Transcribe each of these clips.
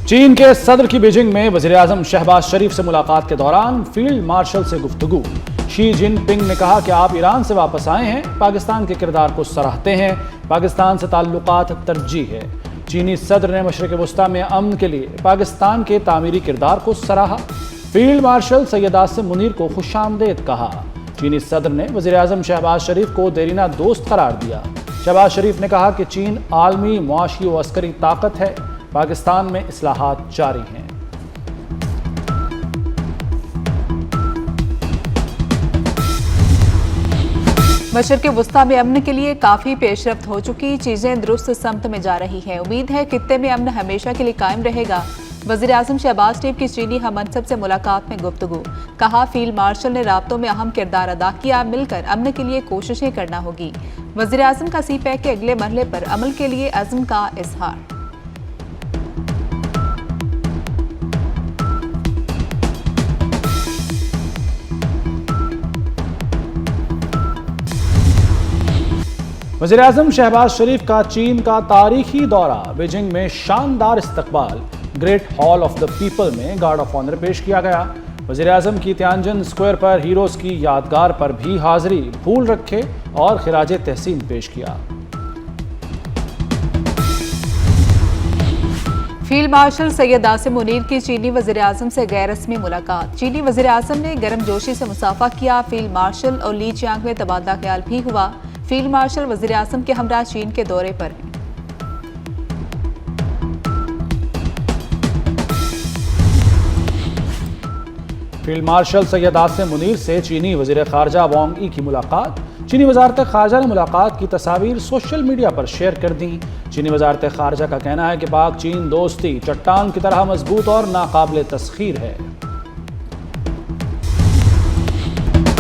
चीन के सदर की बीजिंग में वज़ीर-ए-आज़म शहबाज शरीफ से मुलाकात के दौरान फील्ड मार्शल से गुफ्तगू। शी जिनपिंग ने कहा कि आप ईरान से वापस आए हैं, पाकिस्तान के किरदार को सराहते हैं, पाकिस्तान से ताल्लुकात तरजीह है। चीनी सदर ने मशरिक़ वस्ता में अमन के लिए पाकिस्तान के तामीरी किरदार को सराहा। फील्ड मार्शल सैयद आसिम मुनीर को खुशामदीद कहा। चीनी सदर ने वज़ीर-ए-आज़म शहबाज शरीफ को देरीना दोस्त करार दिया। शहबाज शरीफ ने कहा कि चीन आलमी मुआशी व अस्करी ताकत है, पाकिस्तान में इस्लाहात जारी हैं। मशरिक़ वस्ता में अमन के लिए काफ़ी पेशरफ्त हो चुकी, चीज़ें दुरुस्त समत में जा रही हैं। उम्मीद है खित्ते में अमन हमेशा के लिए कायम रहेगा। वज़ीर-ए-आज़म शहबाज शरीफ की चीनी हममनसब से मुलाकात में गुफ्तगू। कहा फील्ड मार्शल ने राब्तों में अहम किरदार अदा किया, मिलकर अमन के लिए कोशिशें करना होगी। वज़ीर-ए-आज़म का सीपैक के अगले मरहले पर अमल के लिए अज़्म का इजहार। वज़ीर-ए-आज़म शहबाज शरीफ का चीन का तारीखी दौरा। बीजिंग में शानदार इस्तकबाल। Great hall of the people में गार्ड ऑफ ऑनर पेश किया गया। वज़ीर-ए-आज़म की तियानजन स्क्वायर पर हीरोज की यादगार पर भी हाजिरी, फूल रखे और खिराजे तहसीन पेश किया। फील्ड मार्शल सैयद आसिम मुनीर की चीनी वज़ीर-ए-आज़म से गैर रस्मी मुलाकात। चीनी वज़ीर-ए-आज़म ने गर्मजोशी से मुसाफा किया। फील्ड मार्शल और ली चियांग में तबादला ख्याल भी हुआ। फील्ड मार्शल वज़ीर-ए-आज़म के हमरा चीन के दौरे पर हैं। फील्ड मार्शल सैयद आसिम मुनीर से चीनी वज़ीर ख़ारजा वांग यी की मुलाकात। चीनी वज़ारत ख़ारजा ने मुलाकात की तस्वीर सोशल मीडिया पर शेयर कर दी। चीनी वज़ारत ख़ारजा का कहना है कि पाक चीन दोस्ती चट्टान की तरह मजबूत और नाकाबिल तस्खीर है।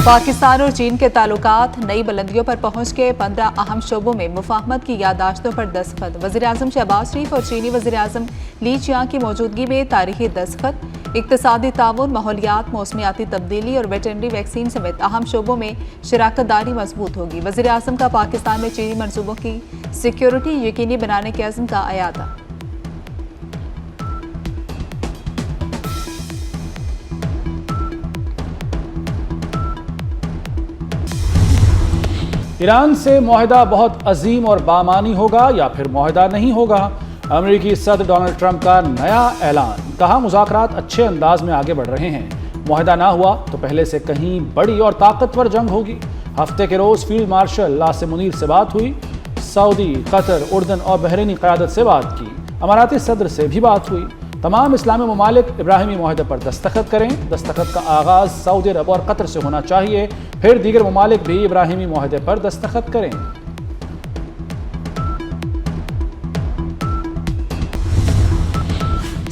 पाकिस्तान और चीन के ताल्लुकात नई बुलंदियों पर पहुंच के 15 अहम शोबों में मुफाहमत की यादाश्तों पर दस्तखत। वज़ीर-ए-आज़म शहबाज शरीफ और चीनी वज़ीर-ए-आज़म ली चियांग की मौजूदगी में तारीखी दस्तखत। इक़्तिसादी ताउन, माहौलियात, मौसमियाती तब्दीली और वेटरनरी वैक्सीन समेत अहम शोबों में शराकतदारी मजबूत होगी। वज़ीर-ए-आज़म का पाकिस्तान में चीनी मनसूबों की सिक्योरिटी यकीनी बनाने के अज़्म का अयादा। ईरान से मुआहिदा बहुत अजीम और बामानी होगा या फिर मुआहिदा नहीं होगा। अमेरिकी सदर डोनाल्ड ट्रंप का नया ऐलान। कहा मुज़ाकरात अच्छे अंदाज में आगे बढ़ रहे हैं। मुआहिदा ना हुआ तो पहले से कहीं बड़ी और ताकतवर जंग होगी। हफ्ते के रोज फील्ड मार्शल आसिम मुनीर से बात हुई। सऊदी, कतर, उर्दन और बहरीनी क़यादत से बात की। अमाराती सदर से भी बात हुई। तमाम इस्लामी ममालिक इब्राहिमी मुआहदे पर दस्तखत करें। दस्तखत का आगाज़ सऊदी अरब और कतर से होना चाहिए, फिर दीगर ममालिक भी इब्राहिमी मुआहदे पर दस्तखत करें।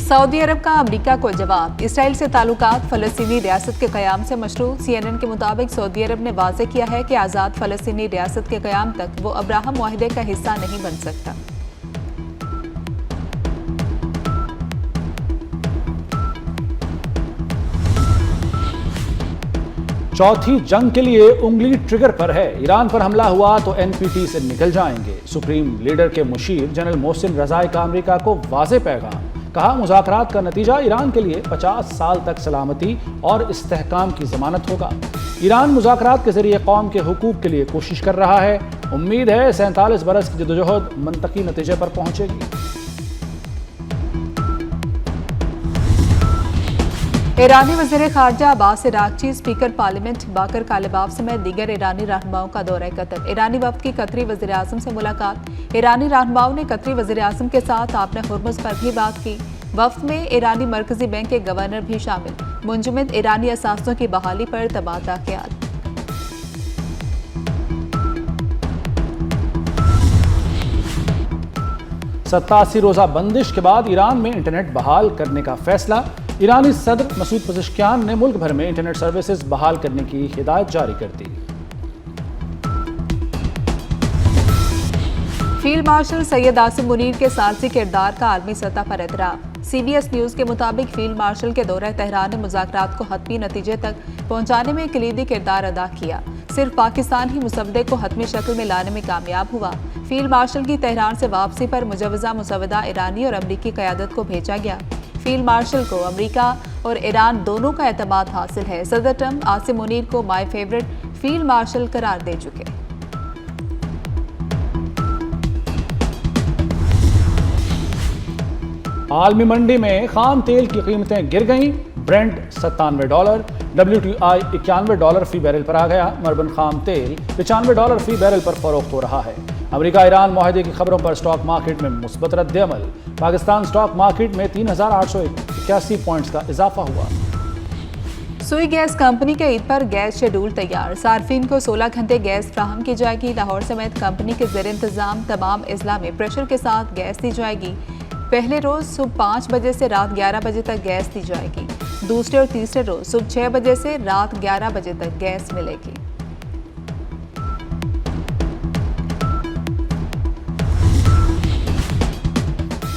सऊदी अरब का अमेरिका को जवाब। इसराइल से ताल्लुकात फ़लस्तीनी रियासत के क़याम से मशरू। CNN के मुताबिक सऊदी अरब ने वाज़ेह किया है कि आज़ाद फ़लस्तीनी रियासत के क़याम तक वो अब्राहम मुआहदे का हिस्सा नहीं बन सकता। चौथी जंग के लिए उंगली ट्रिगर पर है। ईरान पर हमला हुआ तो NPT से निकल जाएंगे। सुप्रीम लीडर के मुशीर जनरल मोहसिन रज़ाई का अमेरिका को वाज़ेह पैगाम। कहा मुज़ाकरात का नतीजा ईरान के लिए 50 साल तक सलामती और इस्तेहकाम की ज़मानत होगा। ईरान मुज़ाकरात के जरिए कौम के हुकूक के लिए कोशिश कर रहा है। उम्मीद है 47 बरस की जदोजहद मंतकी नतीजे पर पहुंचेगी। ईरानी वज़ीर ख़ारजा अब्बास इराक़ची स्पीकर पार्लियामेंट बाकर कालिबाफ समेत दीगर ईरानी रहनुमाओं का दौरा कतर। ईरानी वफ़द की कतरी वज़ीर-ए-आज़म से मुलाकात। ईरानी रहनुमाओं ने कतरी वज़ीर-ए-आज़म के साथ आपने हुर्मुज़ पर भी बात की। वफ़द में ईरानी मरकज़ी बैंक के गवर्नर भी शामिल। मुंजमद ईरानी असासों की बहाली पर तबादला ख्याल। सत्तासी रोज़ा बंदिश के बाद ईरान में इंटरनेट बहाल करने का फैसला। ईरानी सदर मसूद पज़ेश्कियान ने मुल्क भर में इंटरनेट सर्विसेज बहाल करने की हिदायत जारी कर दी। फील्ड मार्शल सैयद आसिम मुनीर के सालसी किरदार का आलमी सतह पर एतराफ़। CBS न्यूज़ के मुताबिक फील्ड मार्शल के दौरे तेहरान ने मुज़ाकरात को हतमी नतीजे तक पहुंचाने में कलीदी किरदार अदा किया। सिर्फ पाकिस्तान ही मुसवदे को हतमी शक्ल में लाने में कामयाब हुआ। फील्ड मार्शल की तेहरान से वापसी पर मुजवज़ा मुसवदा ईरानी और अमरीकी क़यादत को भेजा गया। फील्ड मार्शल को अमेरिका और ईरान दोनों का एतमाद हासिल है। सदर ट्रंप आसिम मुनीर को माय फेवरेट फील्ड मार्शल करार दे चुके। आलमी मंडी में खाम तेल की कीमतें गिर गईं। ब्रेंट $97, WTI $91 फी बैरल पर आ गया। मर्बन खाम तेल $95 फी बैरल पर फरोख्त हो रहा है। अमेरिका ईरान मुआहदे की खबरों पर स्टॉक मार्केट में मुस्बत रद्द-ए-अमल। पाकिस्तान स्टॉक मार्केट में 3,881 पॉइंट्स का इजाफा हुआ। सुई गैस कंपनी के ईद पर गैस शेड्यूल तैयार। सार्फिन को 16 घंटे गैस फ्राहम की जाएगी। लाहौर समेत कंपनी के ज़ेर इंतजाम तमाम अजला में प्रेशर के साथ गैस दी जाएगी। पहले रोज सुबह 5 बजे से रात 11 बजे तक गैस दी जाएगी। दूसरे और तीसरे रोज सुबह 6 बजे से रात 11 बजे तक गैस मिलेगी।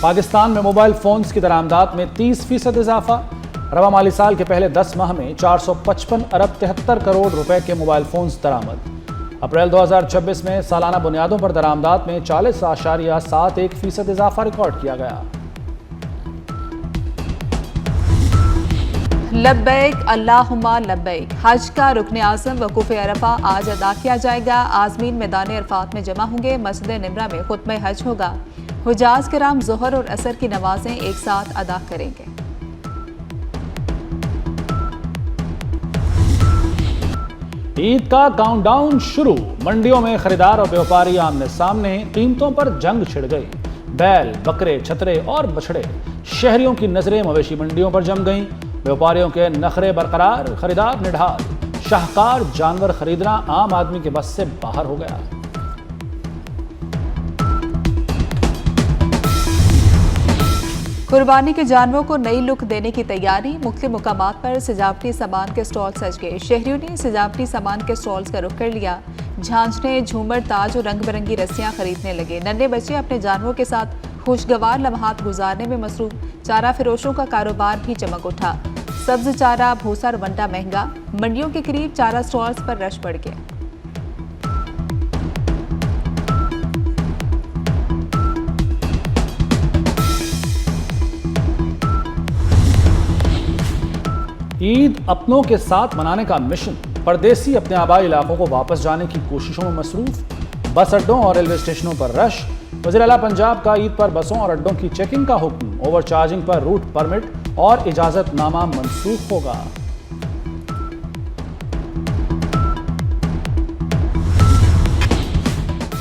पाकिस्तान में मोबाइल फोन्स की दरामदात में 30% इजाफा। रवा माली साल के पहले 10 माह में 455 अरब 73 करोड़ रुपए के मोबाइल फोन्स दरामद। अप्रैल 2026 में सालाना बुनियादों पर दरामदात में 40.71% इजाफा रिकॉर्ड किया गया। लब्बैक अल्लाहुम्मा लब्बैक हज का रुकन आज़म वकूफ़ अरफा आज अदा किया जाएगा। आज़मीन मैदान अरफात में जमा होंगे। मस्जिद निमरा में खुतबा हज होगा। हुजाज किराम ज़ोहर और असर की नमाजें एक साथ अदा करेंगे। ईद का काउंटडाउन शुरू। मंडियों में खरीदार और व्यापारी आमने सामने। कीमतों पर जंग छिड़ गई। बैल, बकरे, छतरे और बछड़े। शहरियों की नजरें मवेशी मंडियों पर जम गईं। व्यापारियों के नखरे बरकरार, खरीदार निढाल। शाहकार जानवर खरीदना आम आदमी के बस से बाहर हो गया। कुर्बानी के जानवरों को नई लुक देने की तैयारी। मुख्तलिफ मुकामात पर सजावटी सामान के स्टॉल सज गए। शहरियों ने सजावटी सामान के स्टॉल्स का रुख कर लिया। झांझने, झूमर, ताज और रंग बिरंगी रस्सियां खरीदने लगे। नन्हे बच्चे अपने जानवरों के साथ खुशगवार लम्हात गुजारने में मसरूफ। चारा फिरोशों का कारोबार भी चमक उठा। सब्ज चारा, भूसा और वंडा महंगा। मंडियों के करीब चारा स्टॉल्स पर रश बढ़ गया। ईद अपनों के साथ मनाने का मिशन। परदेसी अपने आबाई इलाकों को वापस जाने की कोशिशों में मसरूफ। बस अड्डों और रेलवे स्टेशनों पर रश। वज़ीर आला पंजाब का ईद पर बसों और अड्डों की चेकिंग का हुक्म। ओवर चार्जिंग पर रूट परमिट और इजाजतनामा मंसूख होगा।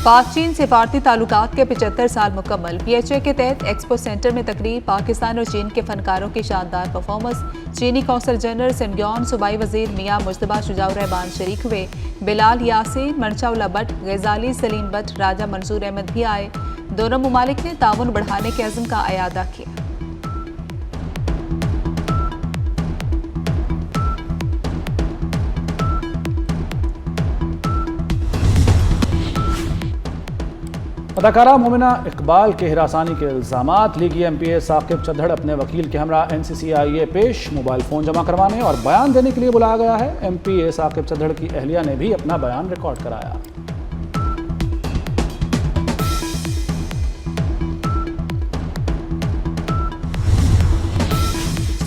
पाक चीन सिफारती ताल्लुकात के 75 साल मुकम्मल। PHA के तहत एक्सपो सेंटर में तकरीब। पाकिस्तान और चीन के फनकारों की शानदार परफॉर्मेंस। चीनी कौंसल जनरल सिनग्योन, सूबाई वजीर मियां मुज्तबा शुजाउर रहमान शरीक हुए। बिलाल यासीन, मनशाउल्ला भट्ट, गजाली सलीम भट्ट, राजा मंसूर अहमद भी आए। दोनों मुमालिक ने ताउन बढ़ाने के अज़्म का अयादा किया। अदाकारा मोमिना इकबाल के हिरासानी के इल्जामात। लीगी MPA साकिब चद्दड़ अपने वकील के हमरा NCCIA पेश। मोबाइल फ़ोन जमा करवाने और बयान देने के लिए बुलाया गया है। MPA साकिब चद्दड़ की अहलिया ने भी अपना बयान रिकॉर्ड कराया।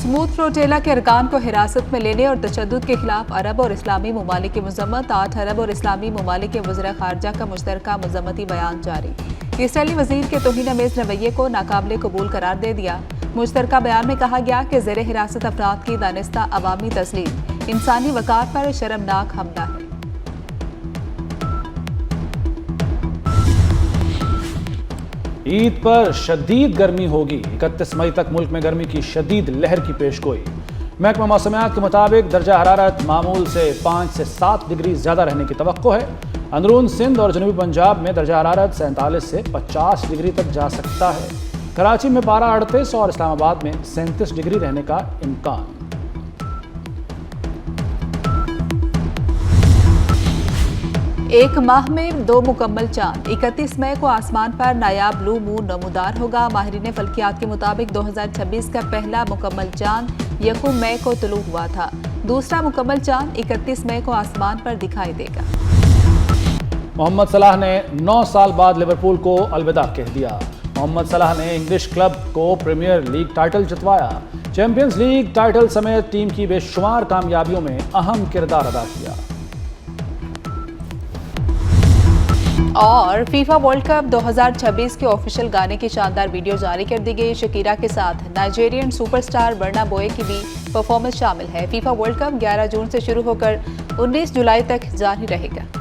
स्मूथ रोटेला के अरकान को हिरासत में लेने और तशद्दुद के खिलाफ अरब और इस्लामी ममालिक की मजम्मत। 8 अरब और इस्लामी ममालिक के वज़ीर ख़ारजा का मुश्तरका मजम्मती बयान जारी। इसराइली वज़ीर के तौहीन-आमेज़ रवैये को नाकाबिले कबूल करार दे दिया। मुश्तरका बयान में कहा गया कि ज़ेर हिरासत अफराद की दानिस्ता अवामी तस्लीम इंसानी वक़ार पर शर्मनाक हमला है। ईद पर शदीद गर्मी होगी। 31 मई तक मुल्क में गर्मी की शदीद लहर की पेशगोई। महकमा मौसमियात के मुताबिक दर्जा हरारत मामूल से 5 से 7 डिग्री ज़्यादा रहने की तवक्को है। अंदरून सिंध और जनूबी पंजाब में दर्जा हरारत 47 से 50 डिग्री तक जा सकता है। कराची में पारा 38 और इस्लामाबाद में 37 डिग्री रहने का इम्कान। एक माह में 2 मुकम्मल चांद। 31 मई को आसमान पर नायाब ब्लू मून नमूदार होगा। माहिरीन फल्कियात के मुताबिक 2026 का पहला मुकम्मल चांद 1 मई को तुलू हुआ था। दूसरा मुकम्मल चांद 31 मई को आसमान पर दिखाई देगा। मोहम्मद सलाह ने 9 साल बाद लिवरपूल को अलविदा कह दिया। मोहम्मद सलाह ने इंग्लिश क्लब को प्रीमियर लीग टाइटल जितवाया। चैंपियंस लीग टाइटल समेत टीम की बेशुमार कामयाबियों में अहम किरदार अदा किया। और फीफा वर्ल्ड कप 2026 के ऑफिशियल गाने की शानदार वीडियो जारी कर दी गई। शकीरा के साथ नाइजेरियन सुपरस्टार बर्ना बॉय की भी परफॉर्मेंस शामिल है। फीफा वर्ल्ड कप 11 जून से शुरू होकर 19 जुलाई तक जारी रहेगा।